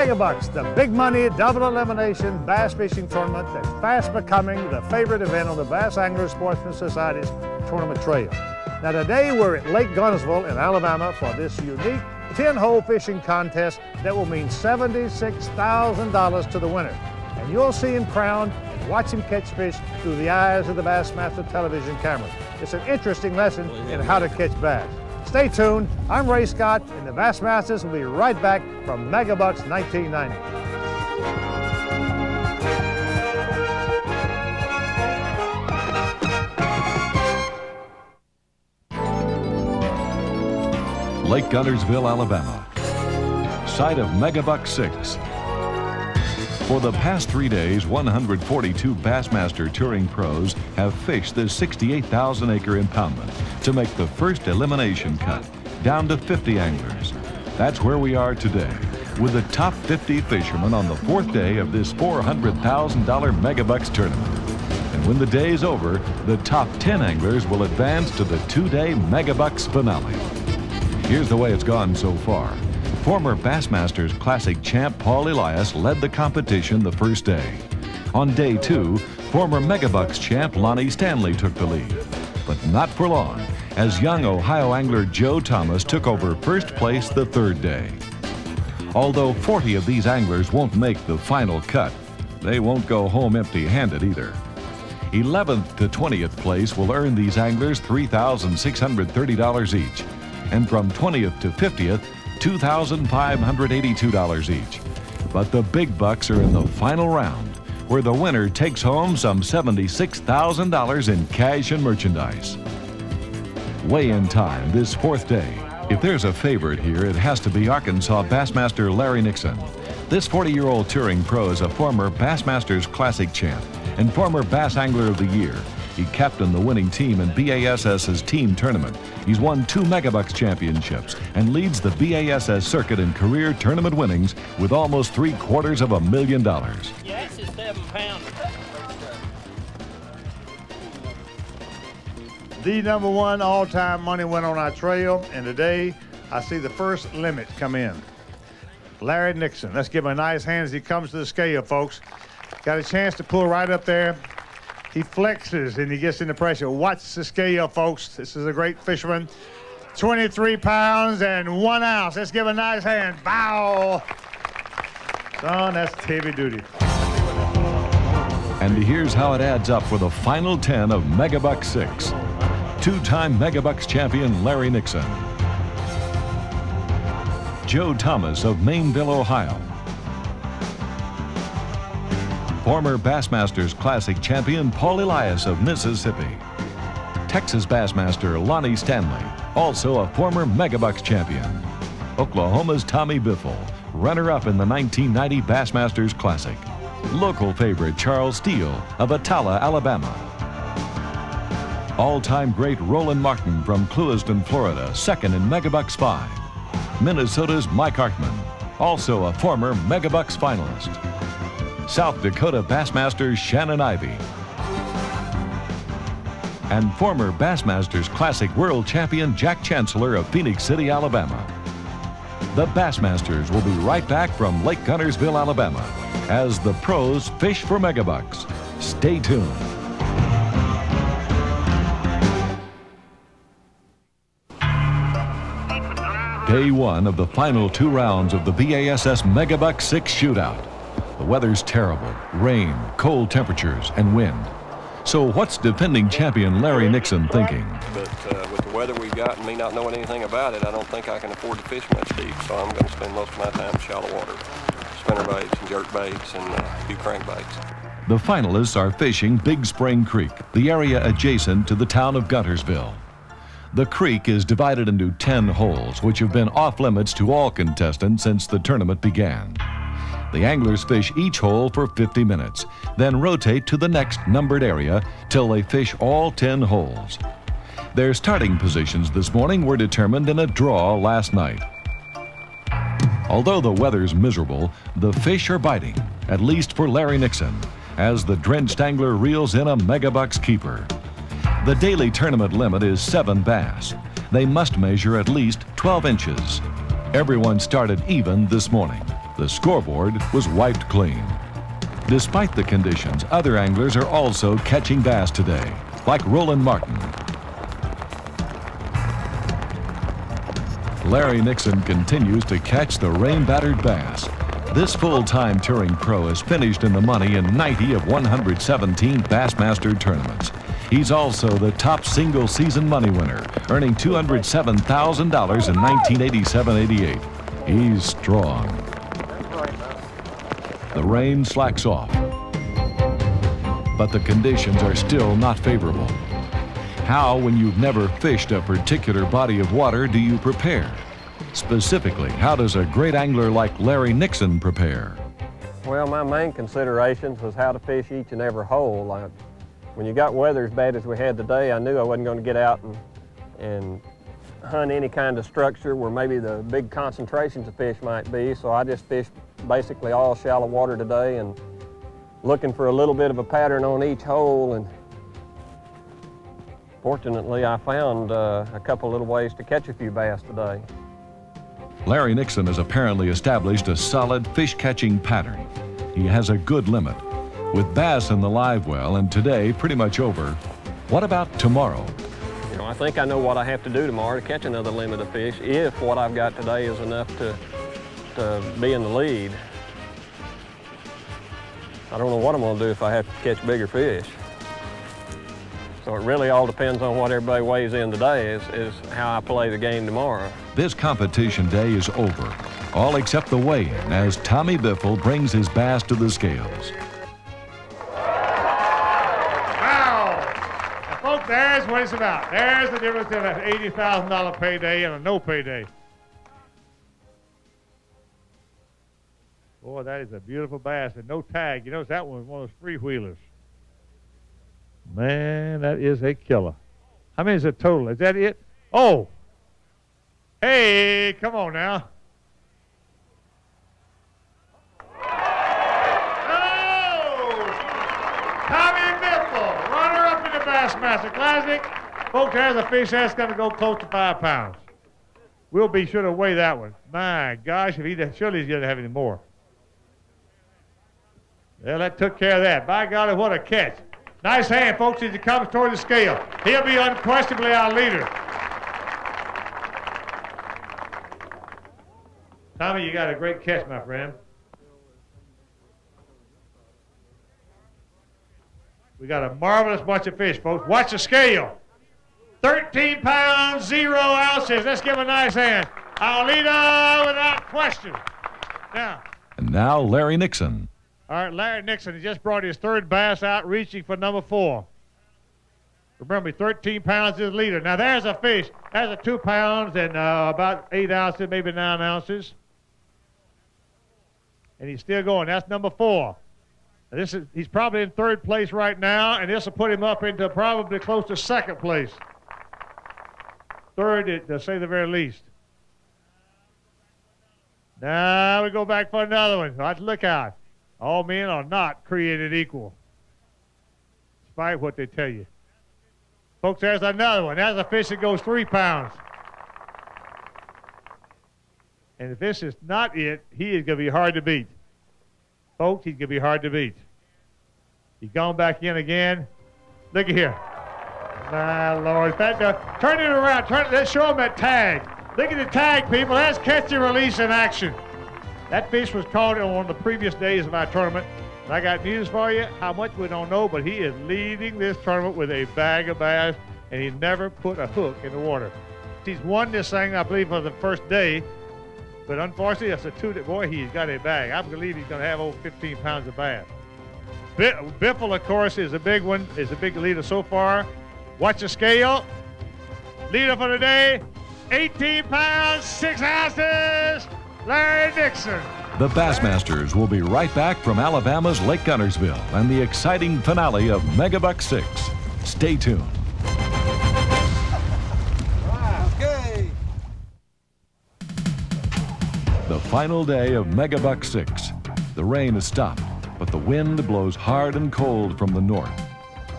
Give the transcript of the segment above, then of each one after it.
Megabucks, the big money double elimination bass fishing tournament that's fast becoming the favorite event on the Bass Angler Sportsman Society's tournament trail. Now today we're at Lake Guntersville in Alabama for this unique 10-hole fishing contest that will mean $76,000 to the winner. And you'll see him crowned and watch him catch fish through the eyes of the Bassmaster television camera. It's an interesting lesson in how to catch bass. Stay tuned. I'm Ray Scott, and the Bassmasters will be right back from Megabucks 1990. Lake Guntersville, Alabama, site of Megabucks 6. For the past 3 days, 142 Bassmaster touring pros have fished this 68,000-acre impoundment to make the first elimination cut, down to 50 anglers. That's where we are today, with the top 50 fishermen on the 4th day of this $400,000 Megabucks tournament. And when the day's over, the top 10 anglers will advance to the 2-day Megabucks finale. Here's the way it's gone so far. Former Bassmasters Classic champ Paul Elias led the competition the first day. On day 2, former Megabucks champ Lonnie Stanley took the lead. But not for long, as young Ohio angler Joe Thomas took over first place the 3rd day. Although 40 of these anglers won't make the final cut, they won't go home empty-handed either. 11th to 20th place will earn these anglers $3,630 each. And from 20th to 50th, $2,582 each. But the big bucks are in the final round, where the winner takes home some $76,000 in cash and merchandise. Weigh-in time this 4th day. If there's a favorite here, it has to be Arkansas Bassmaster Larry Nixon. This 40-year-old touring pro is a former Bassmasters Classic champ and former Bass Angler of the Year. He captained the winning team in BASS's team tournament. He's won 2 Megabucks championships and leads the BASS circuit in career tournament winnings with almost $750,000. Yes, it's 7 pounds. The #1 all-time money winner on our trail, and today I see the first limit come in. Larry Nixon. Let's give him a nice hand as he comes to the scale, folks. Got a chance to pull right up there. He flexes and he gets into pressure. Watch the scale, folks. This is a great fisherman. 23 pounds and 1 ounce. Let's give a nice hand. Bow. Son, that's heavy duty. And here's how it adds up for the final 10 of Megabucks 6. 2-time Megabucks champion Larry Nixon. Joe Thomas of Mainville, Ohio. Former Bassmasters Classic champion Paul Elias of Mississippi. Texas Bassmaster Lonnie Stanley, also a former Megabucks champion. Oklahoma's Tommy Biffle, runner-up in the 1990 Bassmasters Classic. Local favorite Charles Steele of Atala, Alabama. All-time great Roland Martin from Clewiston, Florida, 2nd in Megabucks 5. Minnesota's Mike Hartman, also a former Megabucks finalist. South Dakota Bassmasters Shannon Ivey. And former Bassmasters Classic World Champion Jack Chancellor of Phoenix City, Alabama. The Bassmasters will be right back from Lake Guntersville, Alabama, as the pros fish for Megabucks. Stay tuned. Day 1 of the final 2 rounds of the BASS Megabucks 6 shootout. The weather's terrible, rain, cold temperatures, and wind. So what's defending champion Larry Nixon thinking? But with the weather we've got and me not knowing anything about it, I don't think I can afford to fish much deep, so I'm going to spend most of my time in shallow water. Spinner baits and jerk baits and a few crankbaits. The finalists are fishing Big Spring Creek, the area adjacent to the town of Guntersville. The creek is divided into 10 holes, which have been off limits to all contestants since the tournament began. The anglers fish each hole for 50 minutes, then rotate to the next numbered area till they fish all 10 holes. Their starting positions this morning were determined in a draw last night. Although the weather's miserable, the fish are biting, at least for Larry Nixon, as the drenched angler reels in a Megabucks keeper. The daily tournament limit is 7 bass. They must measure at least 12 inches. Everyone started even this morning. The scoreboard was wiped clean. Despite the conditions, other anglers are also catching bass today, like Roland Martin. Larry Nixon continues to catch the rain-battered bass. This full-time touring pro has finished in the money in 90 of 117 Bassmaster tournaments. He's also the top single-season money winner, earning $207,000 in 1987-88. He's strong. The rain slacks off, but the conditions are still not favorable. How, when you've never fished a particular body of water, do you prepare? Specifically, how does a great angler like Larry Nixon prepare? Well, my main considerations was how to fish each and every hole. When you got weather as bad as we had today, I knew I wasn't going to get out and hunt any kind of structure where maybe the big concentrations of fish might be, so I just fished basically all shallow water today and looking for a little bit of a pattern on each hole, and fortunately I found a couple little ways to catch a few bass today. Larry Nixon has apparently established a solid fish-catching pattern. He has a good limit. With bass in the live well and today pretty much over, what about tomorrow? You know, I think I know what I have to do tomorrow to catch another limit of fish, if what I've got today is enough to be in the lead. I don't know what I'm going to do if I have to catch bigger fish. So it really all depends on what everybody weighs in today is how I play the game tomorrow. This competition day is over, all except the weigh-in, as Tommy Biffle brings his bass to the scales. Wow! Now, folks, there's what it's about. There's the difference in an $80,000 payday and a no payday. Boy, that is a beautiful bass and no tag. You notice that one was one of those freewheelers. Man, that is a killer. How many is it total? Is that it? Oh! Hey, come on now. Oh! Tommy Biffle, runner-up in the Bassmaster Classic. Folks, there's a fish that's going to go close to 5 pounds. We'll be sure to weigh that one. My gosh, if surely he's going to have any more. Well, that took care of that. By golly, what a catch. Nice hand, folks, as he comes toward the scale. He'll be unquestionably our leader. Tommy, you got a great catch, my friend. We got a marvelous bunch of fish, folks. Watch the scale. 13 pounds, 0 ounces. Let's give him a nice hand. Our leader without question. Now. And now, Larry Nixon. All right, Larry Nixon has just brought his third bass out, reaching for number 4. Remember, 13 pounds is the leader. Now, there's a fish. That's a 2 pounds and about 8 ounces, maybe 9 ounces. And he's still going. That's number 4. Now, he's probably in 3rd place right now, and this will put him up into probably close to 2nd place. 3rd, to say the very least. Now we go back for another one. Let's look out. All men are not created equal, despite what they tell you. Folks, there's another one. That's a fish that goes 3 pounds. And if this is not it, he is going to be hard to beat. Folks, he's going to be hard to beat. He's gone back in again. Look at here. My Lord. Turn it around. Let's show him that tag. Look at the tag, people. That's catch and release in action. That fish was caught on one of the previous days of our tournament. And I got news for you. How much we don't know, but he is leading this tournament with a bag of bass, and he never put a hook in the water. He's won this thing, I believe, for the first day. But unfortunately, that's a 2 that, boy, he's got a bag. I believe he's going to have over 15 pounds of bass. Biffle, of course, is a big one, is a big leader so far. Watch the scale. Leader for the day, 18 pounds, 6 ounces. Larry Nixon. The Bassmasters will be right back from Alabama's Lake Guntersville and the exciting finale of Megabuck 6. Stay tuned. Okay. The final day of Megabuck 6. The rain has stopped, but the wind blows hard and cold from the north.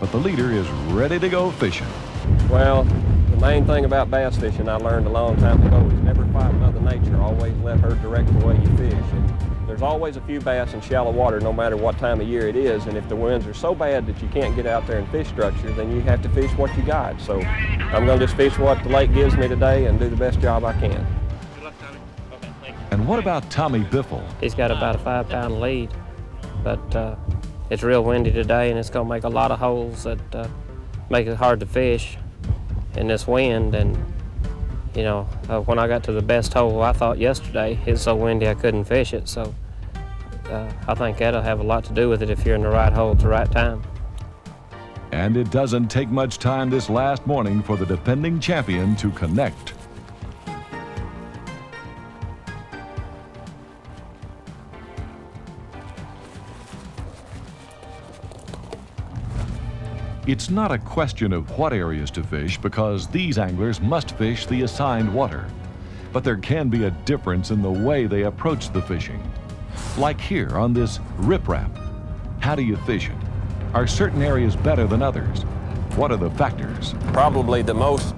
But the leader is ready to go fishing. Well, the main thing about bass fishing I learned a long time ago is never fight Mother Nature. Always let her direct the way you fish. And There's always a few bass in shallow water no matter what time of year it is, and if the winds are so bad that you can't get out there and fish structure, then you have to fish what you got. So I'm going to just fish what the lake gives me today and do the best job I can. Good luck, Tommy. Okay, thank you. And what about Tommy Biffle? He's got about a 5-pound lead, but it's real windy today, and it's going to make a lot of holes that make it hard to fish in this wind. And you know, when I got to the best hole, I thought yesterday, it's so windy I couldn't fish it. So I think that'll have a lot to do with it if you're in the right hole at the right time. And it doesn't take much time this last morning for the defending champion to connect. It's not a question of what areas to fish because these anglers must fish the assigned water. But there can be a difference in the way they approach the fishing. Like here on this riprap. How do you fish it? Are certain areas better than others? What are the factors? Probably the most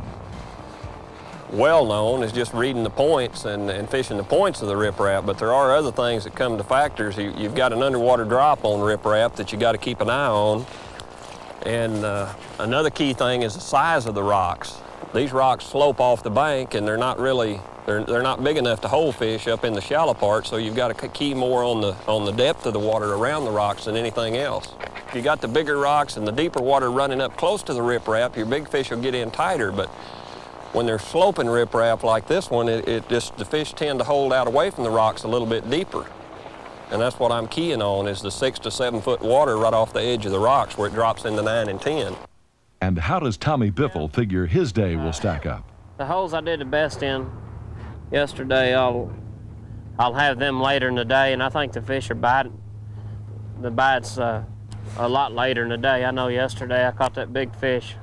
well-known is just reading the points and fishing the points of the riprap, but there are other things that come to factors. You've got an underwater drop on riprap that you got to keep an eye on. And another key thing is the size of the rocks. These rocks slope off the bank, and they're not big enough to hold fish up in the shallow part, so you've got to key more on the depth of the water around the rocks than anything else. If you got the bigger rocks and the deeper water running up close to the riprap, your big fish will get in tighter, but when they're sloping riprap like this one, the fish tend to hold out away from the rocks a little bit deeper. And that's what I'm keying on, is the 6 to 7 foot water right off the edge of the rocks where it drops into 9 and 10. And how does Tommy Biffle figure his day will stack up? The holes I did the best in yesterday, I'll have them later in the day, and I think the fish are biting. The bites a lot later in the day. I know yesterday I caught that big fish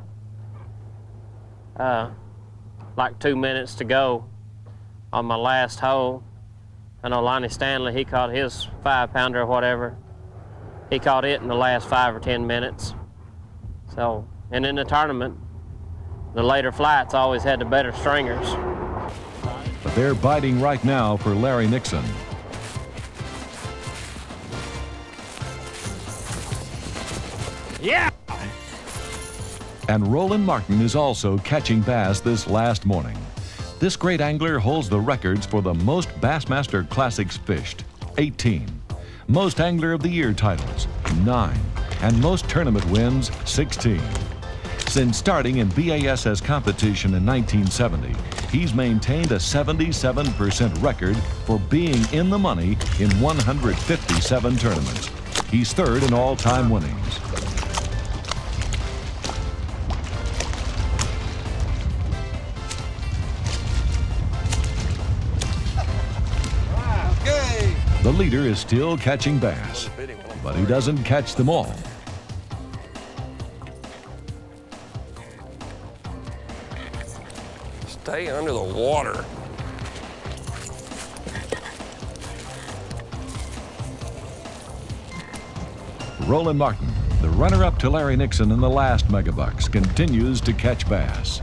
like 2 minutes to go on my last hole. I know Lonnie Stanley, he caught his 5-pounder or whatever. He caught it in the last 5 or 10 minutes. So, and in the tournament, the later flights always had the better stringers. But they're biting right now for Larry Nixon. Yeah! And Roland Martin is also catching bass this last morning. This great angler holds the records for the most Bassmaster Classics fished, 18. Most Angler of the Year titles, 9. And most tournament wins, 16. Since starting in BASS competition in 1970, he's maintained a 77% record for being in the money in 157 tournaments. He's third in all-time winnings. The leader is still catching bass, but he doesn't catch them all. Stay under the water. Roland Martin, the runner-up to Larry Nixon in the last Megabucks, continues to catch bass.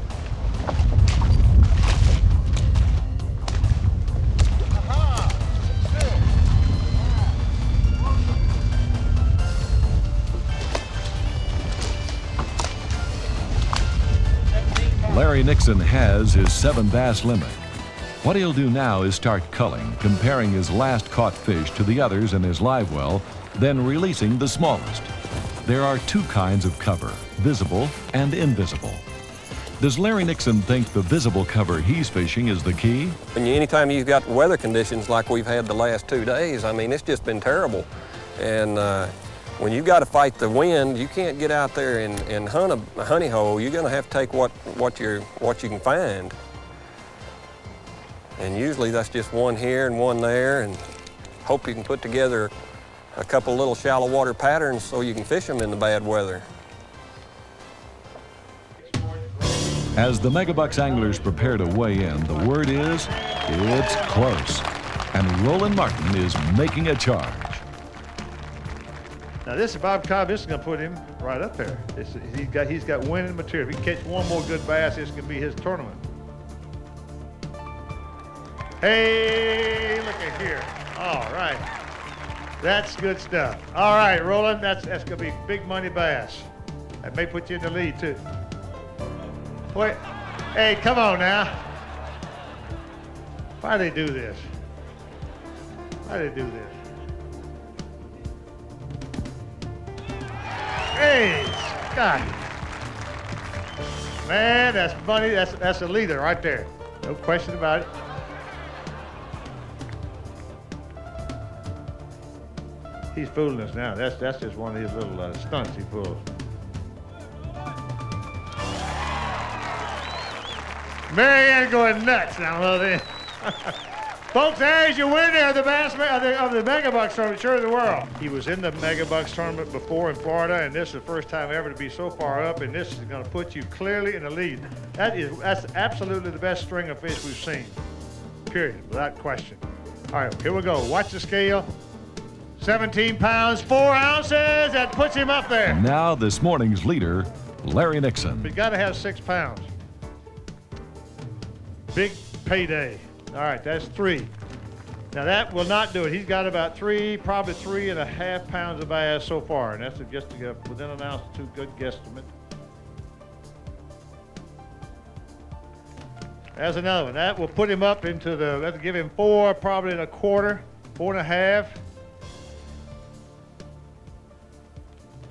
Larry Nixon has his 7 bass limit. What he'll do now is start culling, comparing his last caught fish to the others in his live well, then releasing the smallest. There are 2 kinds of cover, visible and invisible. Does Larry Nixon think the visible cover he's fishing is the key? Anytime you've got weather conditions like we've had the last 2 days, I mean, it's just been terrible. And when you've got to fight the wind, you can't get out there and hunt a honey hole. You're going to have to take what you can find. And usually that's just one here and one there, and hope you can put together a couple little shallow water patterns so you can fish them in the bad weather. As the Megabucks anglers prepare to weigh in, the word is, it's close. And Roland Martin is making a charge. Now this is Bob Cobb. This is going to put him right up there. He's got winning material. If he can catch one more good bass, this can be his tournament. Hey, look at here. All right. That's good stuff. All right, Roland, that's going to be big money bass. That may put you in the lead, too. Wait, hey, come on now. Why do they do this? Why do they do this? Hey, Scott. Man, that's money. That's a leader right there. No question about it. He's fooling us now. That's just one of his little stunts he pulls. Marianne going nuts now, Mother. Folks, there's your winner of the Megabucks tournament, sure of the world. He was in the Megabucks tournament before in Florida, and this is the first time ever to be so far up, and this is going to put you clearly in the lead. That's absolutely the best string of fish we've seen, period, without question. All right, here we go. Watch the scale. 17 pounds, 4 ounces. That puts him up there. Now this morning's leader, Larry Nixon. But you got to have 6 pounds. Big payday. All right, that's 3. Now that will not do it. He's got about 3, probably 3.5 pounds of bass so far, and that's just to get within an ounce or 2, good guesstimate. There's another one. That will put him up into the, that'll give him 4, probably 1/4, 4.5.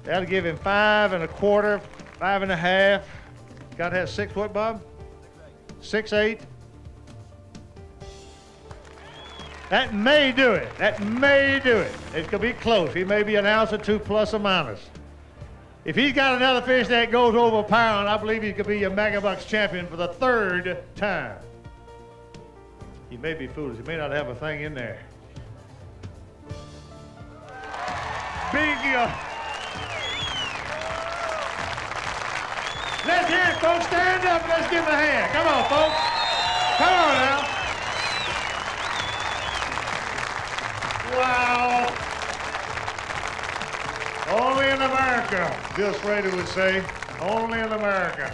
That'll give him 5 1/4, 5.5. Got to have 6 what, Bob? 6/8. That may do it. That may do it. It could be close. He may be an ounce or 2 plus or minus. If he's got another fish that goes over a pound, I believe he could be a Megabucks champion for the 3rd time. He may be foolish. He may not have a thing in there. Big Let's hear it, folks. Stand up and let's give him a hand. Come on, folks. Come on now. Wow. Only in America, Bill Slater would say. Only in America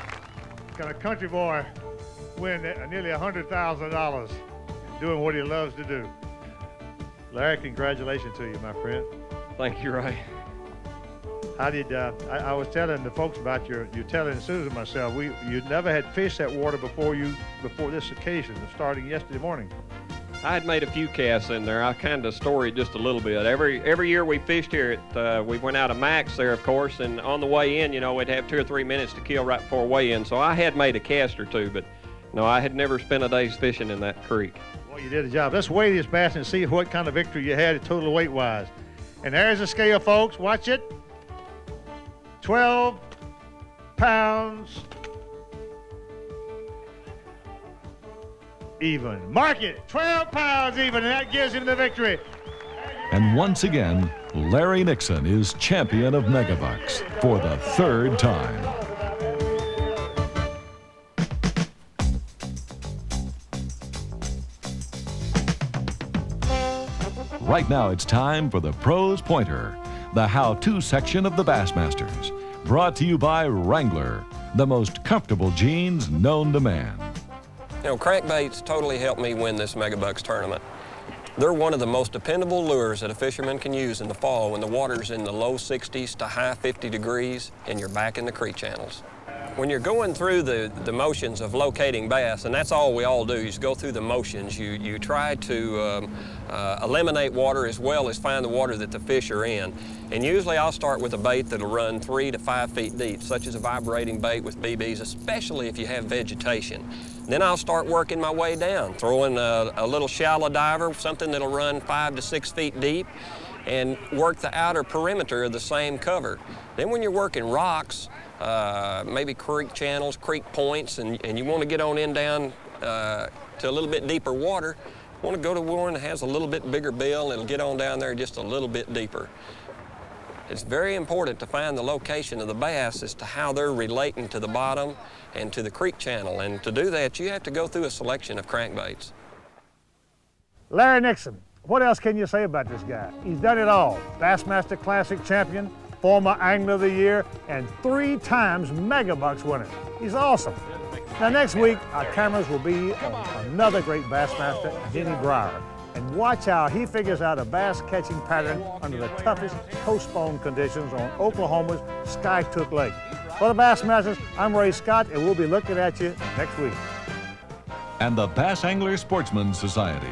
can a country boy win nearly $100,000 doing what he loves to do. Larry, congratulations to you, my friend. Thank you, Ray. How did, I was telling the folks about you telling Susan and myself, you never had fished that water before this occasion, starting yesterday morning. I had made a few casts in there. I kind of storied just a little bit. Every year we fished here, we went out of Max there, of course, and on the way in, you know, we'd have 2 or 3 minutes to kill right before weigh-in. So I had made a cast or 2, but no, I had never spent a day's fishing in that creek. Well, you did a job. Let's weigh this bass and see what kind of victory you had total weight-wise. And there's the scale, folks. Watch it. 12 pounds even. Mark it, 12 pounds even, and that gives him the victory. And once again, Larry Nixon is champion of Megabucks for the 3rd time. Right now it's time for the Pros Pointer, the how-to section of the Bassmasters. Brought to you by Wrangler, the most comfortable jeans known to man. You know, crankbaits totally helped me win this Megabucks tournament. They're one of the most dependable lures that a fisherman can use in the fall when the water's in the low 60s to high 50 degrees and you're back in the creek channels. When you're going through the motions of locating bass, and that's all we all do, is go through the motions. You try to eliminate water as well as find the water that the fish are in. And usually I'll start with a bait that'll run 3 to 5 feet deep, such as a vibrating bait with BBs, especially if you have vegetation. Then I'll start working my way down, throwing a little shallow diver, something that'll run 5 to 6 feet deep, and work the outer perimeter of the same cover. Then when you're working rocks, maybe creek channels, creek points, and you want to get on in down to a little bit deeper water, you want to go to one that has a little bit bigger bill, and it'll get on down there just a little bit deeper. It's very important to find the location of the bass as to how they're relating to the bottom and to the creek channel, and to do that you have to go through a selection of crankbaits. Larry Nixon, what else can you say about this guy? He's done it all. Bassmaster Classic champion, former Angler of the Year, and 3 times Megabucks winner. He's awesome. Now next week, our cameras will be on another great Bassmaster, Jenny Breyer. and watch how he figures out a bass catching pattern under the toughest postponed conditions on Oklahoma's Skytook Lake. For the Bassmasters, I'm Ray Scott, and we'll be looking at you next week. And the Bass Angler Sportsman Society.